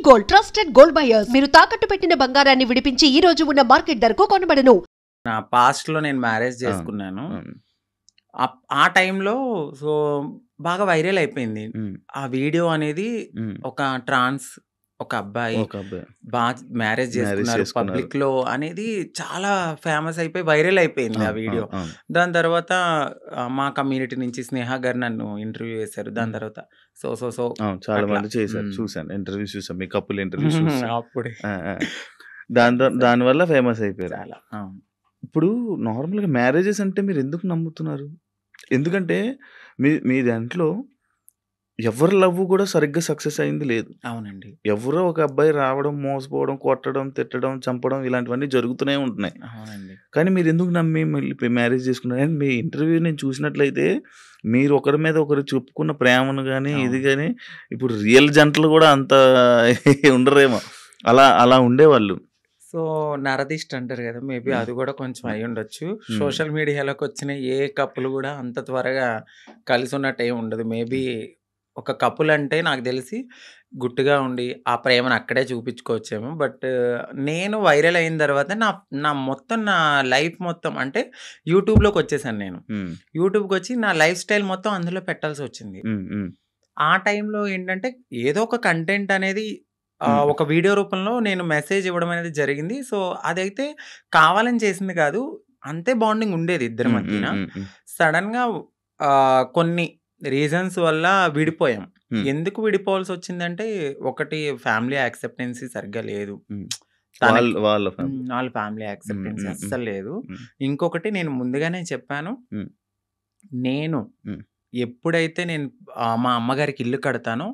Gold trusted gold buyers. మీరు తాకట్టు పెట్టిన బంగారాన్ని విడిపించి ఈ రోజు ఉన్న మార్కెట్ ధరకు కొనబడను. నా పాస్ట్ లో నేను మ్యారేజ్ చేసుకున్నాను. ఆ టైంలో సో బాగా వైరల్ అయిపోయింది ఆ వీడియో అనేది. ఒక ట్రాన్స్ ఒక అబ్బాయి బాగా మ్యారేజ్ చేసుకున్నారు పబ్లిక్ లో అనేది చాలా ఫేమస్ అయిపోయి వైరల్ అయిపోయింది ఆ వీడియో. దాని తర్వాత మా కమ్యూనిటీ నుంచి స్నేహ గారు నన్ను ఇంటర్వ్యూ చేశారు. దాని తర్వాత సో సో సో చాలా మంది చేశారు, చూసాను ఇంటర్వ్యూస్, చూసాను మీ కపుల్ ఇంటర్వ్యూస్ అప్పుడే దానివల్ల ఫేమస్ అయిపోయారు. చాలా ఇప్పుడు నార్మల్గా మ్యారేజెస్ అంటే మీరు ఎందుకు నమ్ముతున్నారు? ఎందుకంటే మీ దాంట్లో ఎవరి లవ్ కూడా సరిగ్గా సక్సెస్ అయింది లేదు. అవునండి. ఎవరో ఒక అబ్బాయి రావడం, మోసపోవడం, కొట్టడం, తిట్టడం, చంపడం ఇలాంటివన్నీ జరుగుతూనే ఉంటున్నాయి. అవునండి. కానీ మీరు ఎందుకు నమ్మి మళ్ళీ మ్యారేజ్ చేసుకున్నారు? అండ్ మీ ఇంటర్వ్యూ నేను చూసినట్లయితే మీరు ఒకరి మీద ఒకరు చెప్పుకున్న ప్రేమను కానీ ఇది కానీ ఇప్పుడు రియల్ జంటలు కూడా అంత ఉండరేమో, అలా ఉండేవాళ్ళు. సో నరదిష్ట అంటారు కదా, మేబీ అది కూడా కొంచెం అయి ఉండొచ్చు. సోషల్ మీడియాలోకి వచ్చిన ఏ కప్పులు కూడా అంత త్వరగా కలిసి ఉన్నట్టు ఏమి ఉండదు. మేబీ ఒక కపుల్ అంటే నాకు తెలిసి గుట్టుగా ఉండి ఆ ప్రేమను అక్కడే చూపించుకోవచ్చేమో. బట్ నేను వైరల్ అయిన తర్వాత నా లైఫ్ మొత్తం అంటే యూట్యూబ్లోకి వచ్చేసాను. నేను యూట్యూబ్కి వచ్చి నా లైఫ్ స్టైల్ మొత్తం అందులో పెట్టాల్సి వచ్చింది. ఆ టైంలో ఏంటంటే ఏదో ఒక కంటెంట్ అనేది ఒక వీడియో రూపంలో నేను మెసేజ్ ఇవ్వడం అనేది జరిగింది. సో అదైతే కావాలని చేసింది కాదు, అంతే బాండింగ్ ఉండేది ఇద్దరి మధ్యన. సడన్గా కొన్ని రీజన్స్ వల్ల విడిపోయాం. ఎందుకు విడిపోవాల్సి వచ్చిందంటే, ఒకటి ఫ్యామిలీ యాక్సెప్టెన్సీ సరిగ్గా లేదు, వాళ్ళ ఫ్యామిలీ యాక్సెప్టెన్సీ అస్సలు లేదు. ఇంకొకటి నేను ముందుగానే చెప్పాను, నేను ఎప్పుడైతే నేను మా అమ్మగారికి ఇల్లు కడతానో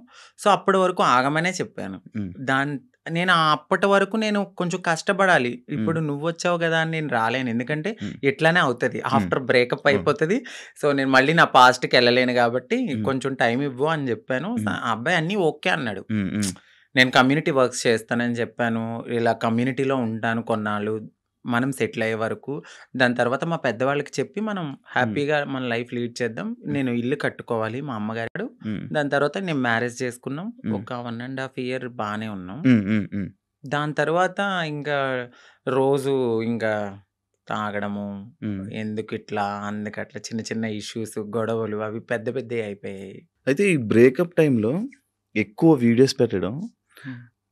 సో అప్పటి వరకు ఆగమనే చెప్పాను. నేను అప్పటి వరకు నేను కొంచెం కష్టపడాలి. ఇప్పుడు నువ్వు వచ్చావు కదా అని నేను రాలేను, ఎందుకంటే ఎట్లానే అవుతుంది, ఆఫ్టర్ బ్రేకప్ అయిపోతుంది. సో నేను మళ్ళీ నా పాస్ట్కి వెళ్ళలేను కాబట్టి కొంచెం టైం ఇవ్వు అని చెప్పాను. ఆ అబ్బాయి అన్నీ ఓకే అన్నాడు. నేను కమ్యూనిటీ వర్క్స్ చేస్తానని చెప్పాను, ఇలా కమ్యూనిటీలో ఉంటాను కొన్నాళ్ళు, మనం సెటిల్ అయ్యే వరకు. దాని తర్వాత మా పెద్దవాళ్ళకి చెప్పి మనం హ్యాపీగా మన లైఫ్ లీడ్ చేద్దాం, నేను ఇల్లు కట్టుకోవాలి మా అమ్మగారు. దాని తర్వాత నేను మ్యారేజ్ చేసుకున్నాం. ఒక 1.5 year బాగానే ఉన్నాం. దాని తర్వాత ఇంకా రోజు ఇంకా తాగడము, ఎందుకు ఇట్లా అందుకట్లా చిన్న చిన్న ఇష్యూస్, గొడవలు అవి పెద్ద పెద్దవి అయిపోయాయి. అయితే ఈ బ్రేకప్ టైంలో ఎక్కువ వీడియోస్ పెట్టడం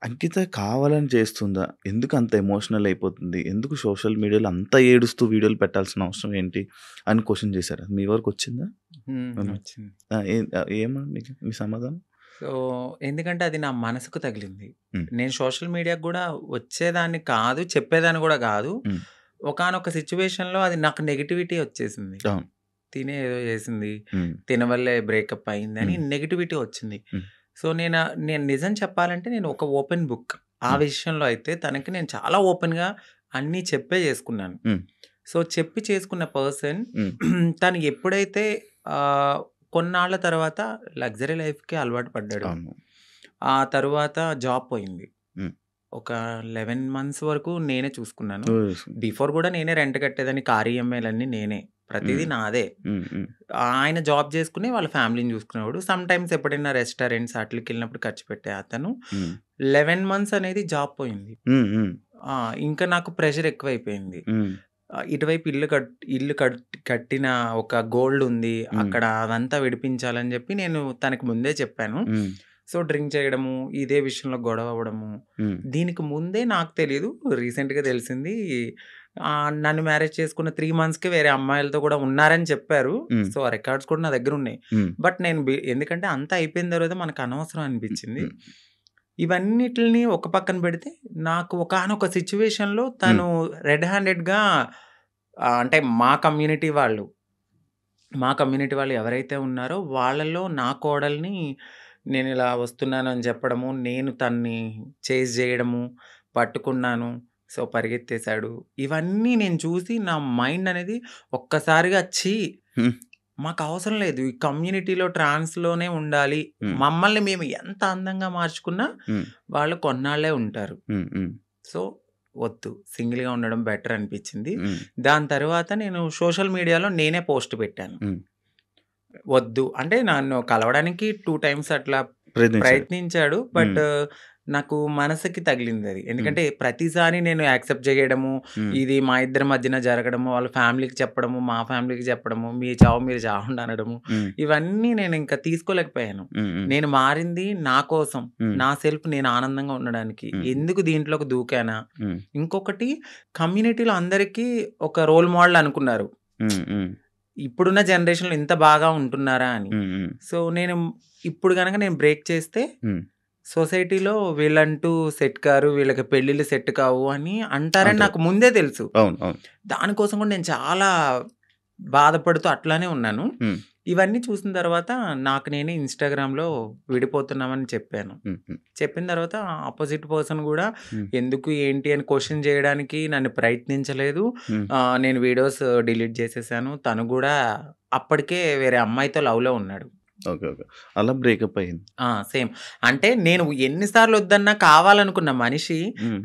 అంకిత కావాలని చేస్తుందా? ఎందుకు అంత ఎమోషనల్ అయిపోతుంది? ఎందుకు సోషల్ మీడియాలో అంత ఏడుస్తూ వీడియోలు పెట్టాల్సిన అవసరం ఏంటి అని క్వశ్చన్ చేశారు. మీ వరకు వచ్చిందా? ఏమన్నా మీ సమాధానం? సో ఎందుకంటే అది నా మనసుకు తగిలింది. నేను సోషల్ మీడియాకు కూడా వచ్చేదాన్ని కాదు, చెప్పేదాన్ని కూడా కాదు. ఒకానొక సిచ్యువేషన్లో అది నాకు నెగిటివిటీ వచ్చేసింది. తినే ఏదో చేసింది, తిన వల్లే బ్రేకప్ అయింది అని నెగిటివిటీ వచ్చింది. సో నేను నిజం చెప్పాలంటే నేను ఒక ఓపెన్ బుక్ ఆ విషయంలో. అయితే తనకి నేను చాలా ఓపెన్గా అన్నీ చెప్పే చేసుకున్నాను. సో చెప్పి చేసుకున్న పర్సన్ తను ఎప్పుడైతే కొన్నాళ్ళ తర్వాత లగ్జరీ లైఫ్కి అలవాటు పడ్డాడు, ఆ తర్వాత జాబ్ పోయింది. ఒక 11 months వరకు నేనే చూసుకున్నాను. బిఫోర్ కూడా నేనే రెంట్ కట్టేదాన్ని, కార్ ఈఎంఐలన్నీ నేనే, ప్రతిదీ నాదే. ఆయన జాబ్ చేసుకుని వాళ్ళ ఫ్యామిలీని చూసుకునేవాడు. సమ్ టైమ్స్ ఎప్పుడైనా రెస్టారెంట్స్ అట్లకి వెళ్ళినప్పుడు ఖర్చు పెట్టే అతను. 11 months అనేది జాబ్ పోయింది. ఇంకా నాకు ప్రెషర్ ఎక్కువైపోయింది. ఇటువైపు ఇల్లు కట్టిన ఒక గోల్డ్ ఉంది అక్కడ, అదంతా విడిపించాలని చెప్పి నేను తనకి ముందే చెప్పాను. సో డ్రింక్ చేయడము, ఇదే విషయంలో గొడవ అవ్వడము. దీనికి ముందే నాకు తెలియదు, రీసెంట్గా తెలిసింది. నన్ను మ్యారేజ్ చేసుకున్న 3 monthsకే వేరే అమ్మాయిలతో కూడా ఉన్నారని చెప్పారు. సో ఆ రికార్డ్స్ కూడా నా దగ్గర ఉన్నాయి. బట్ నేను ఎందుకంటే అంతా అయిపోయిన తర్వాత మనకు అనవసరం అనిపించింది. ఇవన్నిటిని ఒక పక్కన పెడితే నాకు ఒకానొక సిచ్యువేషన్లో తను రెడ్ హ్యాండెడ్గా అంటే మా కమ్యూనిటీ వాళ్ళు ఎవరైతే ఉన్నారో వాళ్ళలో నా కోడల్ని నేను ఇలా వస్తున్నాను అని చెప్పడము, నేను తన్ని చేజ్ చేయడము, పట్టుకున్నాను, సో పరిగెత్తేశాడు. ఇవన్నీ నేను చూసి నా మైండ్ అనేది ఒక్కసారిగా మాకు అవసరం లేదు, ఈ కమ్యూనిటీలో ట్రాన్స్లోనే ఉండాలి, మమ్మల్ని మేము ఎంత అందంగా మార్చుకున్నా వాళ్ళు కొన్నాళ్ళే ఉంటారు, సో వద్దు, సింగిల్గా ఉండడం బెటర్ అనిపించింది. దాని తర్వాత నేను సోషల్ మీడియాలో నేనే పోస్ట్ పెట్టాను, వద్దు అంటే నన్ను కలవడానికి 2 times అట్లా ప్రయత్నించాడు. బట్ నాకు మనసుకి తగిలింది అది. ఎందుకంటే ప్రతిసారి నేను యాక్సెప్ట్ చేయడము, ఇది మా ఇద్దరి మధ్యన జరగడము, వాళ్ళ ఫ్యామిలీకి చెప్పడము, మా ఫ్యామిలీకి చెప్పడము, మీ చావు మీరు చావండి అనడము, ఇవన్నీ నేను ఇంకా తీసుకోలేకపోయాను. నేను మారింది నా కోసం, నా సెల్ఫ్ నేను ఆనందంగా ఉండడానికి. ఎందుకు దీంట్లోకి దూకానా? ఇంకొకటి, కమ్యూనిటీలో అందరికీ ఒక రోల్ మోడల్ అనుకున్నారు, ఇప్పుడున్న జనరేషన్లో ఇంత బాగా ఉంటున్నారా అని. సో నేను ఇప్పుడు కనుక నేను బ్రేక్ చేస్తే సొసైటీలో వీళ్ళంటూ సెట్ కారు, వీళ్ళకి పెళ్ళిళ్ళు సెట్ కావు అని అంటారని నాకు ముందే తెలుసు. దానికోసం కూడా నేను చాలా బాధపడుతూ అట్లానే ఉన్నాను. ఇవన్నీ చూసిన తర్వాత నాకు నేనే ఇన్స్టాగ్రామ్లో విడిపోతున్నామని చెప్పాను. చెప్పిన తర్వాత ఆపోజిట్ పర్సన్ కూడా ఎందుకు ఏంటి అని క్వశ్చన్ చేయడానికి నన్ను ప్రయత్నించలేదు. నేను వీడియోస్ డిలీట్ చేసేసాను. తను కూడా అప్పటికే వేరే అమ్మాయితో లవ్లో ఉన్నాడు. ఓకే. ఓకే. అలా బ్రేకప్ అయింది. సేమ్. అంటే నేను ఎన్నిసార్లు వద్దన్నా కావాలనుకున్న మనిషి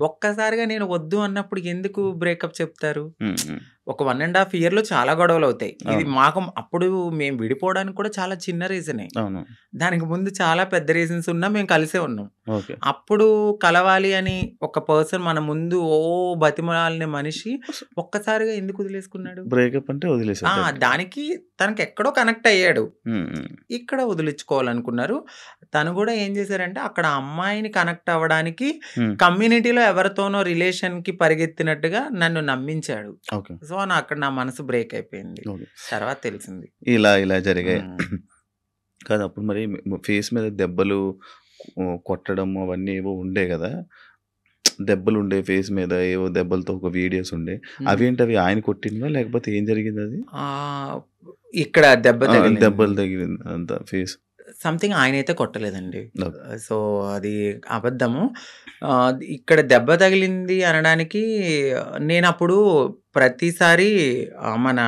ఒక్కసారిగా నేను వద్దు అన్నప్పుడు ఎందుకు బ్రేకప్ చెప్తారు? ఒక 1.5 yearలో చాలా గొడవలు అవుతాయి. ఇది మాకు అప్పుడు మేము విడిపోవడానికి కూడా చాలా చిన్న రీజనే. దానికి ముందు చాలా పెద్ద రీజన్స్ ఉన్నా మేము కలిసే ఉన్నాం. అప్పుడు కలవాలి అని ఒక పర్సన్ మన ముందు బతిమలాలిన మనిషి ఒక్కసారిగా ఎందుకు వదిలేసుకున్నాడు? బ్రేకప్ అంటే వదిలేసాడు. దానికి తనకి ఎక్కడో కనెక్ట్ అయ్యాడు, ఇక్కడ వదిలించుకోవాలనుకున్నారు. తను కూడా ఏం చేశారంటే అక్కడ అమ్మాయిని కనెక్ట్ అవ్వడానికి కమ్యూనిటీలో ఎవరితోనో రిలేషన్ కి పరిగెత్తినట్టుగా నన్ను నమ్మించాడు. సో అక్కడ నా మనసు బ్రేక్ అయిపోయింది. తర్వాత తెలిసింది ఇలా జరిగాయి కాదు. అప్పుడు మరి ఫేస్ మీద దెబ్బలు కొట్టడం అవన్నీ ఏవో ఉండే కదా, దెబ్బలు ఉండే ఫేస్ మీద, ఏవో దెబ్బలతో ఒక వీడియోస్ ఉండే, అవేంటి అవి ఆయన కొట్టినవా లేకపోతే ఏం జరిగింది? అది ఇక్కడ దెబ్బలు తగిలింది అంత ఫేస్ సంథింగ్. ఆయన అయితే కొట్టలేదండి. సో అది అబద్ధము. ఇక్కడ దెబ్బ తగిలింది అనడానికి నేను అప్పుడు ప్రతిసారి మన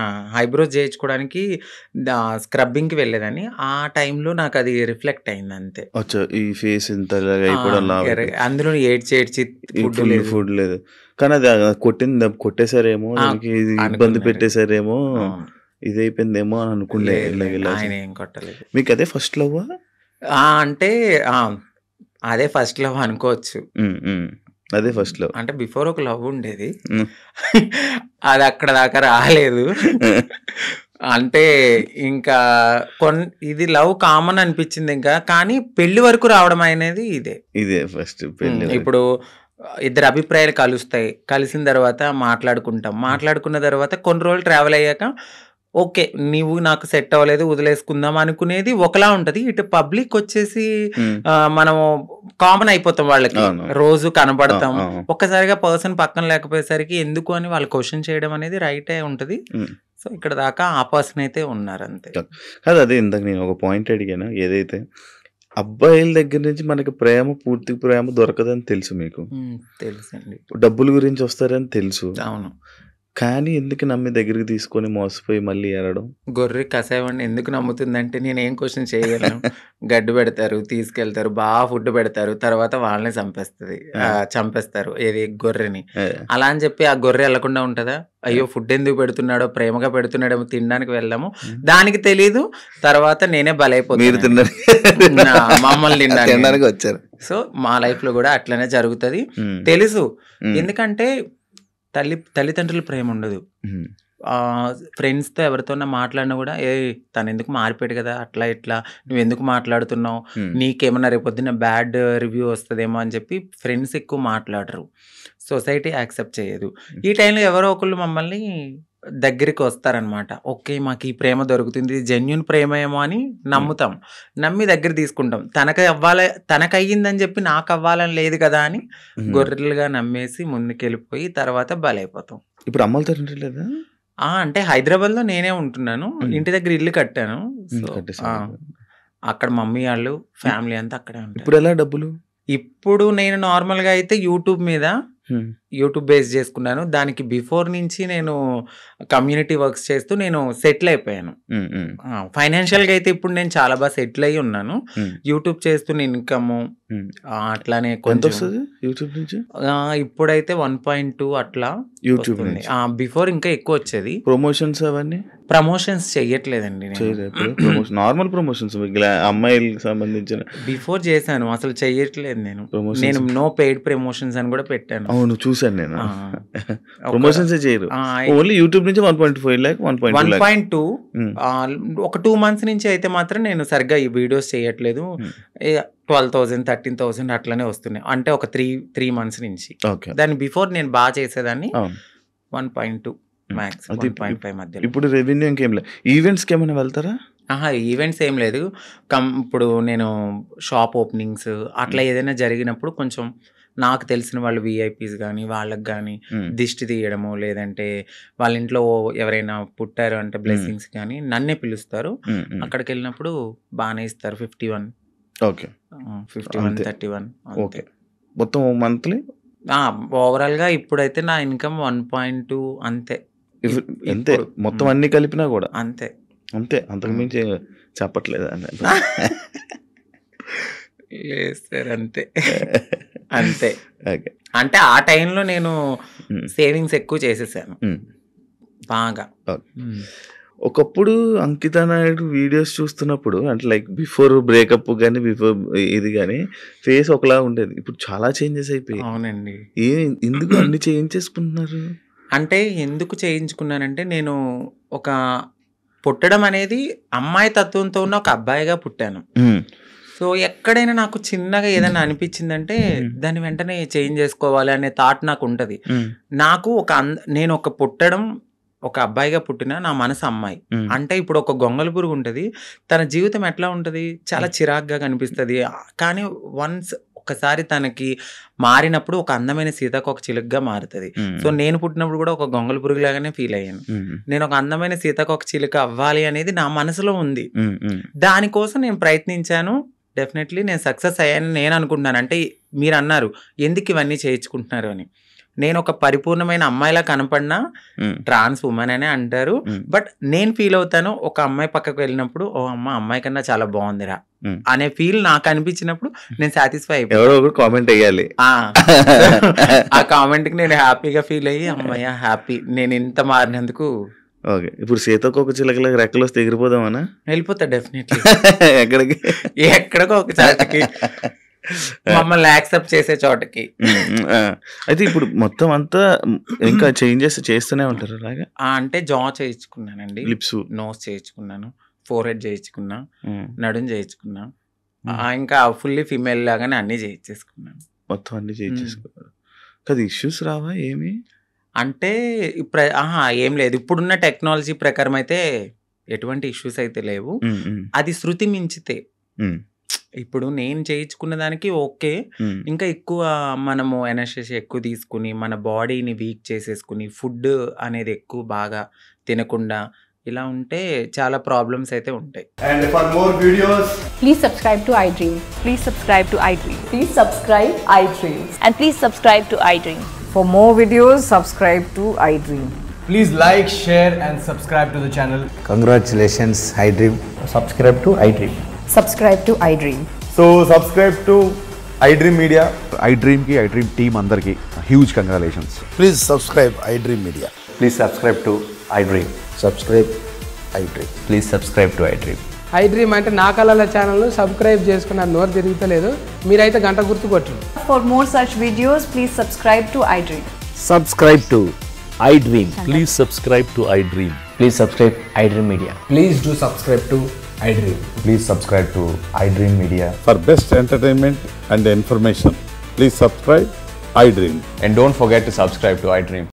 ఐబ్రోస్ చేయించుకోవడానికి స్క్రబ్బింగ్కి వెళ్ళేదని. ఆ టైంలో నాకు అది రిఫ్లెక్ట్ అయింది అంతే. ఈ ఫేస్ ఇంత అందులో ఏడ్చి ఫుడ్ లేదు కానీ అది కొట్టేసారేమో, ఇబ్బంది పెట్టేసారేమో, ఇది అయిపోయిందేమో అని అనుకుంటే. ఆయన ఏం కొట్టలేదు. మీకు అదే ఫస్ట్ లవ్? అంటే అదే ఫస్ట్ లవ్ అనుకోవచ్చు. అదే ఫస్ట్ లవ్. అంటే బిఫోర్ ఒక లవ్ ఉండేది, అది అక్కడ దాకా రాలేదు. అంటే ఇంకా ఇది లవ్ కామన్ అనిపించింది ఇంకా, కానీ పెళ్లి వరకు రావడం అనేది ఇదే ఫస్ట్ పెళ్లి. ఇప్పుడు ఇద్దరు అభిప్రాయాలు కలుస్తాయి, కలిసిన తర్వాత మాట్లాడుకున్న తర్వాత కొన్ని రోజులు ట్రావెల్ అయ్యాక ఓకే నీవు నాకు సెట్ అవ్వలేదు వదిలేసుకుందాం అనుకునేది ఒకలా ఉంటది. ఇటు పబ్లిక్ వచ్చేసి మనము కామన్ అయిపోతాం, వాళ్ళకి రోజు కనబడతాం. ఒక్కసారిగా పర్సన్ పక్కన లేకపోయేసరికి ఎందుకు అని వాళ్ళు క్వశ్చన్ చేయడం అనేది రైటే ఉంటది. సో ఇక్కడ దాకా ఆ పర్సన్ అయితే ఉన్నారు అంతే. కాదు అదే ఇందాక నేను ఒక పాయింట్ అడిగాను, ఏదైతే అబ్బాయిల దగ్గర నుంచి మనకి పూర్తి ప్రేమ దొరకదని తెలుసు, మీకు తెలుసండి. డబ్బుల గురించి వస్తారని తెలుసు. అవును. కానీ ఎందుకు నమ్మి దగ్గరికి తీసుకొని మోసపోయి మళ్ళీ ఏడడం? గొర్రె కసాయవాడిని ఎందుకు నమ్ముతుందంటే నేను ఏం క్వశ్చన్ చేయగలను. గడ్డు పెడతారు, తీసుకెళ్తారు, బాగా ఫుడ్ పెడతారు, తర్వాత వాళ్ళని చంపేస్తారు ఏది గొర్రెని. అలా అని చెప్పి ఆ గొర్రె వెళ్లకుండా ఉంటుందా? అయ్యో ఫుడ్ ఎందుకు పెడుతున్నాడో, ప్రేమగా పెడుతున్నాడేమో, తినడానికి వెళ్ళాము, దానికి తెలీదు. తర్వాత నేనే బలైపోతాను, మమ్మల్ని తినడానికి వచ్చారు. సో మా లైఫ్ లో కూడా అట్లనే జరుగుతుంది తెలుసు. ఎందుకంటే తల్లిదండ్రుల ప్రేమ ఉండదు. ఫ్రెండ్స్తో ఎవరితోన్నా మాట్లాడినా కూడా తను ఎందుకు మారిపోయాడు కదా, అట్లా ఇట్లా నువ్వు ఎందుకు మాట్లాడుతున్నావు, నీకేమన్నా రేపొద్దున బ్యాడ్ రివ్యూ వస్తుందేమో అని చెప్పి ఫ్రెండ్స్ ఎక్కువ మాట్లాడరు, సొసైటీ యాక్సెప్ట్ చేయదు. ఈ టైంలో ఎవరో ఒకళ్ళు మమ్మల్ని దగ్గరికి వస్తారనమాట. ఓకే మాకు ఈ ప్రేమ దొరుకుతుంది, జెన్యున్ ప్రేమ ఏమో అని నమ్ముతాం, నమ్మి దగ్గర తీసుకుంటాం. తనకు అయ్యిందని చెప్పి నాకు అవ్వాలని లేదు కదా అని గొర్రెలుగా నమ్మేసి ముందుకెళ్ళిపోయి తర్వాత బలైపోతాం. ఇప్పుడు అమ్మలతో లేదా? అంటే హైదరాబాద్ లో నేనే ఉంటున్నాను, ఇంటి దగ్గర ఇల్లు కట్టాను. అక్కడ మమ్మీ వాళ్ళు ఫ్యామిలీ అంతా అక్కడే ఉంటారు. ఇప్పుడు ఎలా డబ్బులు? ఇప్పుడు నేను నార్మల్ గా అయితే యూట్యూబ్ మీద యూట్యూబ్ బేస్ చేసుకున్నాను. దానికి బిఫోర్ నుంచి నేను కమ్యూనిటీ వర్క్స్ చేస్తూ నేను సెటిల్ అయిపోయాను. ఫైనాన్షియల్గా అయితే ఇప్పుడు నేను చాలా బాగా సెటిల్ అయ్యి ఉన్నాను. యూట్యూబ్ చేస్తున్న ఇన్కమ్ అట్లానే కొంచెం యూట్యూబ్ నుంచి ఇప్పుడైతే 1.2 అట్లా యూట్యూబ్ బిఫోర్ ఇంకా ఎక్కువ వచ్చేది. ప్రమోషన్స్ అవన్నీ ప్రమోషన్స్ చెయ్యట్లేదండి, నార్మల్ ప్రమోషన్స్ అమ్మాయిలకు సంబంధించిన బిఫోర్ చేశాను, అసలు చెయ్యట్లేదు నేను నో పెయిడ్ ప్రమోషన్స్ అని కూడా పెట్టాను. అవును చూసాను నేను. ప్రమోషన్స్ చేయరు, ఓన్లీ యూట్యూబ్ నుంచి 1.5 lakh 1.2 ఒక 2 months నుంచి అయితే మాత్రం నేను సరిగ్గా ఈ వీడియోస్ చేయట్లేదు. 12,000 13,000 అట్లనే వస్తున్నాయి, అంటే ఒక 3 months నుంచి. దాని బిఫోర్ నేను బాగా చేసేదాన్ని 1.2 మ్యాక్స్ 1.5 మధ్య. ఇప్పుడు రెవెన్యూ ఇంకేం లేదు. ఈవెంట్స్కి ఏమైనా వెళ్తారా? ఈవెంట్స్ ఏం లేదు. ఇప్పుడు నేను షాప్ ఓపెనింగ్స్ అట్లా ఏదైనా జరిగినప్పుడు కొంచెం నాకు తెలిసిన వాళ్ళు విఐపీస్ కానీ వాళ్ళకి కానీ దిష్టి తీయడము, లేదంటే వాళ్ళ ఇంట్లో ఎవరైనా పుట్టారు అంటే బ్లెస్సింగ్స్ కానీ నన్నే పిలుస్తారు. అక్కడికి వెళ్ళినప్పుడు బాగానే ఇస్తారు. 51 51 31 ఓకే. మొత్తం మంత్లీ ఓవరాల్గా ఇప్పుడైతే నా ఇన్కమ్ 1.2 అంతే. అంతే మొత్తం అన్ని కలిపినా కూడా అంతే. అంతకు మించి చెప్పట్లేదు సార్. అంతే అంతే. అంటే ఆ టైంలో నేను సేవింగ్స్ ఎక్కువ చేసేసాను బాగా. ఒకప్పుడు అంకిత నాయుడు వీడియోస్ చూస్తున్నప్పుడు అంటే లైక్ బిఫోర్ బ్రేకప్ కానీ బిఫోర్ ఇది కానీ ఫేస్ ఒకలా ఉండేది, ఇప్పుడు చాలా చేంజెస్ అయిపోయాయి. అవునండి. ఎందుకు అన్ని చేంజ్ చేసుకుంటున్నారు? అంటే ఎందుకు చేయించుకున్నానంటే నేను ఒక పుట్టడం అనేది అమ్మాయి తత్వంతో ఉన్న ఒక అబ్బాయిగా పుట్టాను. సో ఎక్కడైనా నాకు చిన్నగా ఏదైనా అనిపించిందంటే దాన్ని వెంటనే చేంజ్ చేసుకోవాలి అనే థాట్ నాకు ఉంటుంది. నాకు నేను ఒక పుట్టడం ఒక అబ్బాయిగా పుట్టిన నా మనసు అమ్మాయి అంటే ఇప్పుడు ఒక గొంగళి పురుగు ఉంటుంది, తన జీవితం ఎట్లా ఉంటుంది, చాలా చిరాగ్గా కనిపిస్తుంది. కానీ వన్స్ ఒకసారి తనకి మారినప్పుడు ఒక అందమైన సీతాకోక చిలుకగా మారుతుంది. సో నేను పుట్టినప్పుడు కూడా ఒక గొంగళి పురుగు లాగానే ఫీల్ అయ్యాను. నేను ఒక అందమైన సీతాకోక చిలుక అవ్వాలి అనేది నా మనసులో ఉంది. దానికోసం నేను ప్రయత్నించాను. డెఫినెట్లీ నేను సక్సెస్ అయ్యాను నేను అనుకుంటున్నాను. అంటే మీరు అన్నారు ఎందుకు ఇవన్నీ చేయించుకుంటున్నారు అని. నేను ఒక పరిపూర్ణమైన అమ్మాయిలా కనపడినా ట్రాన్స్ ఉమెన్ అనే అంటారు. బట్ నేను ఫీల్ అవుతాను ఒక అమ్మాయి పక్కకు వెళ్ళినప్పుడు ఓ అమ్మాయి కన్నా చాలా బాగుందిరా అనే ఫీల్ నాకు అనిపించినప్పుడు నేను సాటిస్ఫై అయిపోయి కామెంట్ అయ్యాలి. ఆ కామెంట్ కి నేను హ్యాపీగా ఫీల్ అయ్యి అమ్మాయి హ్యాపీ నేను ఇంత మారినందుకు. ఓకే. ఇప్పుడు సీతాకోక చిలకలకు రెక్కలు వస్తే ఎగిరిపోదామనా? వెళ్ళిపోతా డెఫినెట్లీ. ఎక్కడికి? ఎక్కడికో ఒక చోటకి, మమ్మల్ని యాక్సెప్ట్ చేసే చోటకి. అయితే ఇప్పుడు మొత్తం అంతా ఇంకా చేంజెస్ చేస్తూనే ఉంటారు అలాగా? అంటే జా చేయించుకున్నానండి, లిప్స్ నోస్ చేయించుకున్నాను, ఫోర్హెడ్ చేయించుకున్నా, నడుం చేయించుకున్నా, ఇంకా ఫుల్లీ ఫీమేల్ లాగానే అన్ని చేయించేసుకున్నాను. మొత్తం అన్ని చేయించేసుకున్నారు కదా. ఇష్యూస్ రావా ఏమి? అంటే ఏం లేదు. ఇప్పుడున్న టెక్నాలజీ ప్రకారం అయితే ఎటువంటి ఇష్యూస్ అయితే లేవు. అది శృతి మించితే ఇప్పుడు నేను చేయించుకున్న దానికి ఓకే, ఇంకా ఎక్కువ మనము ఎనర్జీ ఎక్కువ తీసుకుని మన బాడీని వీక్ చేసేసుకుని ఫుడ్ అనేది ఎక్కువ బాగా తినకుండా ఇలా ఉంటే చాలా ప్రాబ్లమ్స్ అయితే ఉంటాయి. And for more videos, please subscribe to iDream. Please subscribe to iDream. Please subscribe iDream. And please subscribe to iDream. For more videos, subscribe to iDream. please like, share and subscribe to the channel. Congratulations, iDream. Subscribe to iDream. Subscribe to iDream. So subscribe to iDream Media. iDream ki iDream team andarki huge congratulations. Please subscribe iDream Media. Please subscribe to iDream. Subscribe iDream. Please subscribe to iDream. iDream అంటే నా కళల channel subscribe చేసుకున్న నోరు తిరుగుతలేదు, మీరైతే గంట గుర్తు కొట్టండి. For more such videos, please subscribe to iDream. Subscribe to iDream. Please subscribe to iDream. Please subscribe iDream Media. Please do subscribe to iDream. Please subscribe to iDream Media. For best entertainment and information, please subscribe iDream. And don't forget to subscribe to iDream.